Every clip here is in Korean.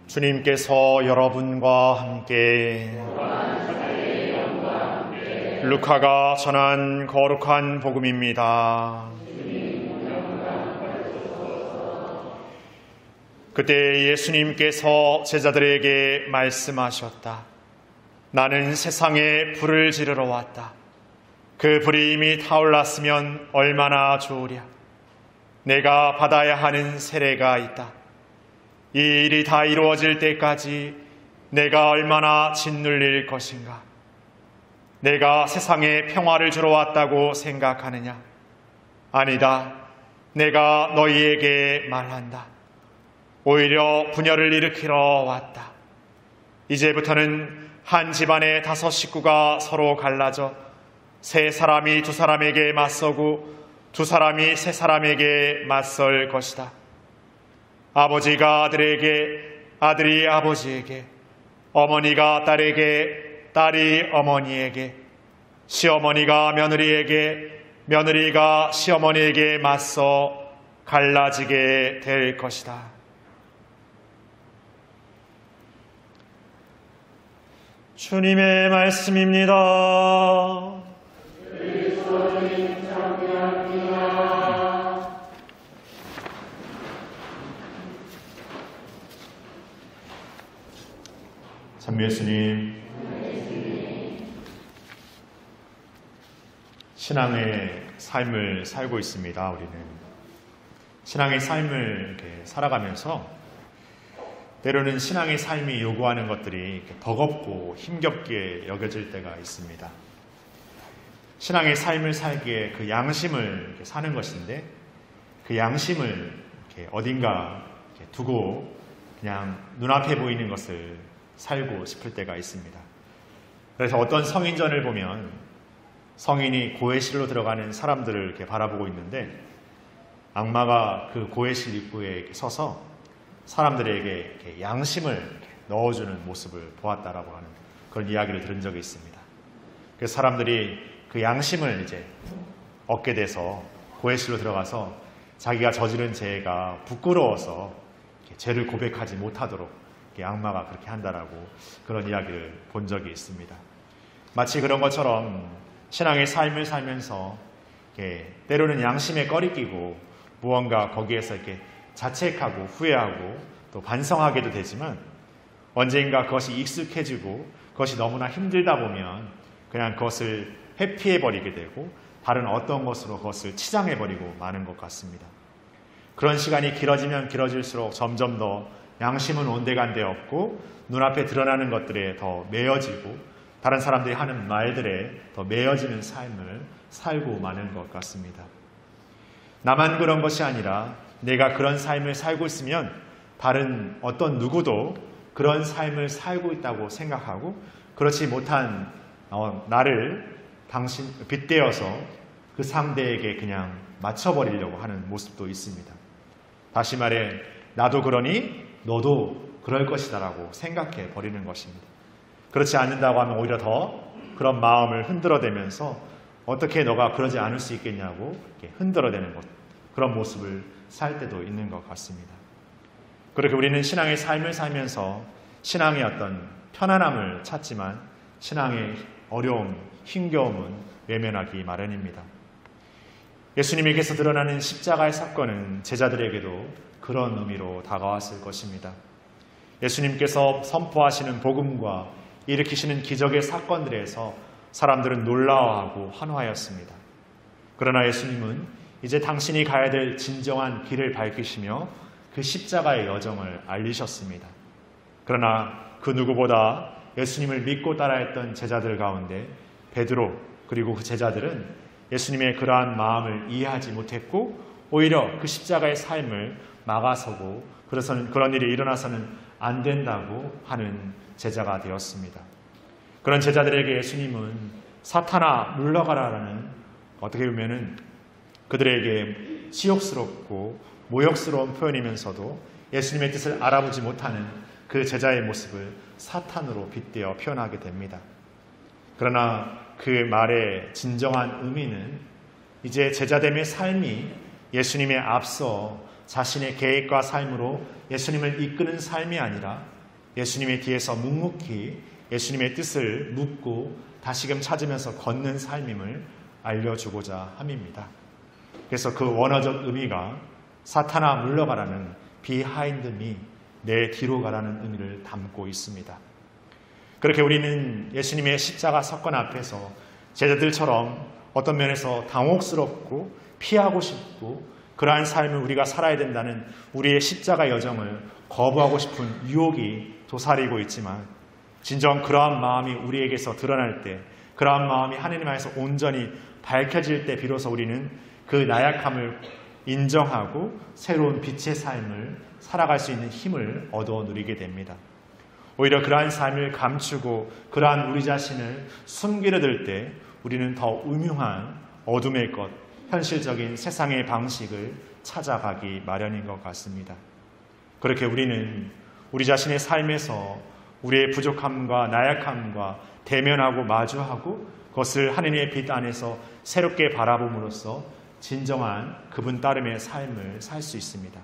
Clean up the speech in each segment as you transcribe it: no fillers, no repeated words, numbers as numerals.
주님께서 여러분과 함께 루카가 전한 거룩한 복음입니다. 그때 예수님께서 제자들에게 말씀하셨다. 나는 세상에 불을 지르러 왔다. 그 불이 이미 타올랐으면 얼마나 좋으랴. 내가 받아야 하는 세례가 있다. 이 일이 다 이루어질 때까지 내가 얼마나 짓눌릴 것인가. 내가 세상에 평화를 주러 왔다고 생각하느냐? 아니다. 내가 너희에게 말한다. 오히려 분열을 일으키러 왔다. 이제부터는 한 집안의 5 식구가 서로 갈라져 3 사람이 2 사람에게 맞서고 2 사람이 3 사람에게 맞설 것이다. 아버지가 아들에게, 아들이 아버지에게, 어머니가 딸에게, 딸이 어머니에게, 시어머니가 며느리에게, 며느리가 시어머니에게 맞서 갈라지게 될 것이다. 주님의 말씀입니다. 찬미 예수님, 신앙의 삶을 살고 있습니다. 우리는 신앙의 삶을 이렇게 살아가면서 때로는 신앙의 삶이 요구하는 것들이 버겁고 힘겹게 여겨질 때가 있습니다. 신앙의 삶을 살기에 그 양심을 이렇게 사는 것인데 그 양심을 이렇게 어딘가 이렇게 두고 그냥 눈앞에 보이는 것을 살고 싶을 때가 있습니다. 그래서 어떤 성인전을 보면 성인이 고해실로 들어가는 사람들을 이렇게 바라보고 있는데 악마가 그 고해실 입구에 이렇게 서서 사람들에게 이렇게 양심을 이렇게 넣어주는 모습을 보았다라고 하는 그런 이야기를 들은 적이 있습니다. 그래서 사람들이 그 양심을 이제 얻게 돼서 고해실로 들어가서 자기가 저지른 죄가 부끄러워서 죄를 고백하지 못하도록 악마가 그렇게 한다라고 그런 이야기를 본 적이 있습니다. 마치 그런 것처럼 신앙의 삶을 살면서 때로는 양심에 꺼리 끼고 무언가 거기에서 이렇게 자책하고 후회하고 또 반성하게도 되지만 언젠가 그것이 익숙해지고 그것이 너무나 힘들다 보면 그냥 그것을 회피해버리게 되고 다른 어떤 것으로 그것을 치장해버리고 마는 것 같습니다. 그런 시간이 길어지면 길어질수록 점점 더 양심은 온데간데 없고 눈앞에 드러나는 것들에 더 매여지고 다른 사람들이 하는 말들에 더 매여지는 삶을 살고 마는 것 같습니다. 나만 그런 것이 아니라 내가 그런 삶을 살고 있으면 다른 어떤 누구도 그런 삶을 살고 있다고 생각하고 그렇지 못한 나를 빗대어서 그 상대에게 그냥 맞춰버리려고 하는 모습도 있습니다. 다시 말해 나도 그러니 너도 그럴 것이다 라고 생각해 버리는 것입니다. 그렇지 않는다고 하면 오히려 더 그런 마음을 흔들어대면서 어떻게 너가 그러지 않을 수 있겠냐고 이렇게 흔들어대는 것, 그런 모습을 살 때도 있는 것 같습니다. 그렇게 우리는 신앙의 삶을 살면서 신앙의 어떤 편안함을 찾지만 신앙의 어려움, 힘겨움은 외면하기 마련입니다. 예수님에게서 드러나는 십자가의 사건은 제자들에게도 그런 의미로 다가왔을 것입니다. 예수님께서 선포하시는 복음과 일으키시는 기적의 사건들에서 사람들은 놀라워하고 환호하였습니다. 그러나 예수님은 이제 당신이 가야 될 진정한 길을 밝히시며 그 십자가의 여정을 알리셨습니다. 그러나 그 누구보다 예수님을 믿고 따라했던 제자들 가운데 베드로 그리고 그 제자들은 예수님의 그러한 마음을 이해하지 못했고 오히려 그 십자가의 삶을 막아서고 그런 일이 일어나서는 안 된다고 하는 제자가 되었습니다. 그런 제자들에게 예수님은 사탄아 물러가라라는 어떻게 보면은 그들에게 치욕스럽고 모욕스러운 표현이면서도 예수님의 뜻을 알아보지 못하는 그 제자의 모습을 사탄으로 빗대어 표현하게 됩니다. 그러나 그 말의 진정한 의미는 이제 제자됨의 삶이 예수님에 앞서 자신의 계획과 삶으로 예수님을 이끄는 삶이 아니라 예수님의 뒤에서 묵묵히 예수님의 뜻을 묻고 다시금 찾으면서 걷는 삶임을 알려주고자 함입니다. 그래서 그 원어적 의미가 사탄아 물러가라는 비하인드 미, 내 뒤로 가라는 의미를 담고 있습니다. 그렇게 우리는 예수님의 십자가 석권 앞에서 제자들처럼 어떤 면에서 당혹스럽고 피하고 싶고 그러한 삶을 우리가 살아야 된다는 우리의 십자가 여정을 거부하고 싶은 유혹이 도사리고 있지만 진정 그러한 마음이 우리에게서 드러날 때, 그러한 마음이 하나님 안에서 온전히 밝혀질 때 비로소 우리는 그 나약함을 인정하고 새로운 빛의 삶을 살아갈 수 있는 힘을 얻어 누리게 됩니다. 오히려 그러한 삶을 감추고 그러한 우리 자신을 숨기려 들 때 우리는 더 음흉한 어둠의 것, 현실적인 세상의 방식을 찾아가기 마련인 것 같습니다. 그렇게 우리는 우리 자신의 삶에서 우리의 부족함과 나약함과 대면하고 마주하고 그것을 하느님의 빛 안에서 새롭게 바라봄으로써 진정한 그분 따름의 삶을 살 수 있습니다.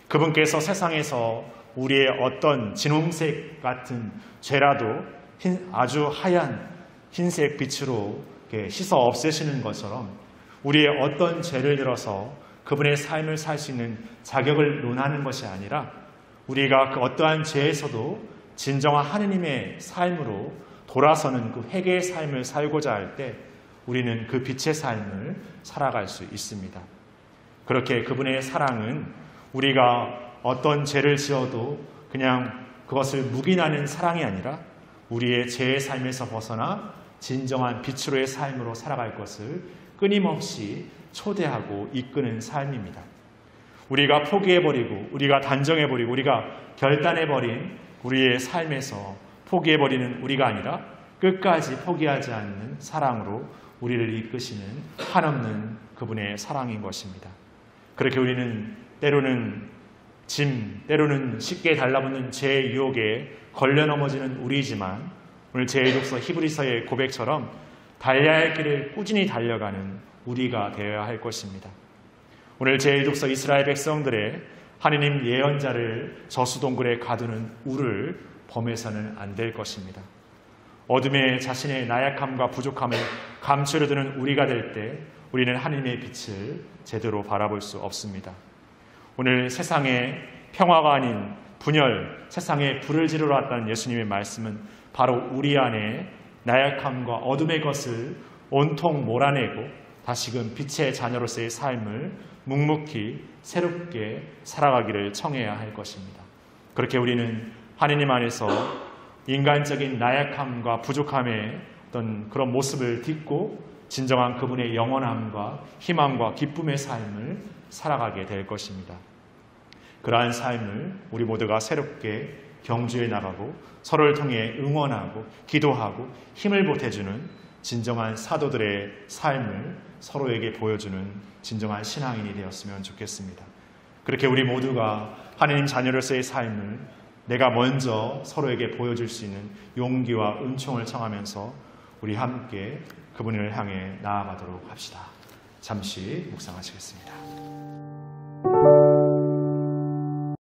그분께서 세상에서 우리의 어떤 진홍색 같은 죄라도 아주 하얀 흰색 빛으로 씻어 없애시는 것처럼 우리의 어떤 죄를 들어서 그분의 삶을 살 수 있는 자격을 논하는 것이 아니라 우리가 그 어떠한 죄에서도 진정한 하느님의 삶으로 돌아서는 그 회개의 삶을 살고자 할 때 우리는 그 빛의 삶을 살아갈 수 있습니다. 그렇게 그분의 사랑은 우리가 어떤 죄를 지어도 그냥 그것을 묵인하는 사랑이 아니라 우리의 죄의 삶에서 벗어나 진정한 빛으로의 삶으로 살아갈 것을 끊임없이 초대하고 이끄는 삶입니다. 우리가 포기해버리고 우리가 단정해버리고 우리가 결단해버린 우리의 삶에서 포기해버리는 우리가 아니라 끝까지 포기하지 않는 사랑으로 우리를 이끄시는 한없는 그분의 사랑인 것입니다. 그렇게 우리는 때로는 때로는 쉽게 달라붙는 죄의 유혹에 걸려 넘어지는 우리이지만 오늘 제1독서 히브리서의 고백처럼 달려야 할 길을 꾸준히 달려가는 우리가 되어야 할 것입니다. 오늘 제1독서 이스라엘 백성들의 하느님 예언자를 저수동굴에 가두는 우를 범해서는 안 될 것입니다. 어둠에 자신의 나약함과 부족함을 감추려 드는 우리가 될 때 우리는 하느님의 빛을 제대로 바라볼 수 없습니다. 오늘 세상에 평화가 아닌 분열, 세상에 불을 지르러 왔다는 예수님의 말씀은 바로 우리 안에 나약함과 어둠의 것을 온통 몰아내고 다시금 빛의 자녀로서의 삶을 묵묵히 새롭게 살아가기를 청해야 할 것입니다. 그렇게 우리는 하느님 안에서 인간적인 나약함과 부족함의 어떤 그런 모습을 딛고 진정한 그분의 영원함과 희망과 기쁨의 삶을 살아가게 될 것입니다. 그러한 삶을 우리 모두가 새롭게 경주해 나가고 서로를 통해 응원하고 기도하고 힘을 보태주는 진정한 사도들의 삶을 서로에게 보여주는 진정한 신앙인이 되었으면 좋겠습니다. 그렇게 우리 모두가 하느님 자녀로서의 삶을 내가 먼저 서로에게 보여줄 수 있는 용기와 은총을 청하면서 우리 함께 그분을 향해 나아가도록 합시다. 잠시 묵상하시겠습니다.